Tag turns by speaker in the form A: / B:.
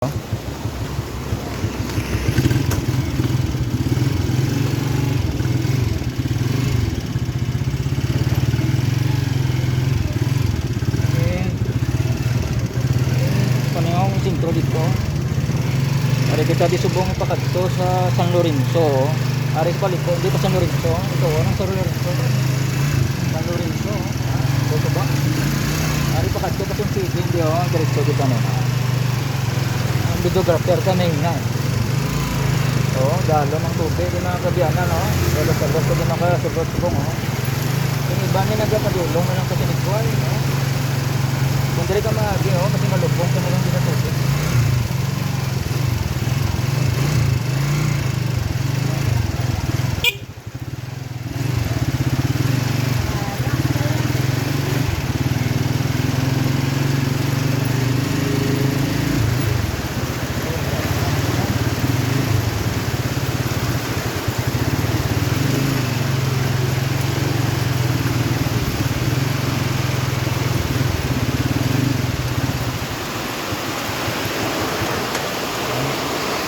A: Panayong sintro dito. Ari kita di subong pakadto sa San Lorenzo. Ari paliko di pa San Lorenzo. Ito ang San Lorenzo. San Lorenzo. Ito ba? Ari pakadto pa yung feeding di ang diretso dito no. Ang videographer kami na. Dalo ng tubig na kabiyanan no. Dalo-dalo ko na nakasubong oh. Yung iba ni nagpadulong na lang kasi nagkuhay no. Kung diri ka maagi kasi malubong ka na lang dito tubig.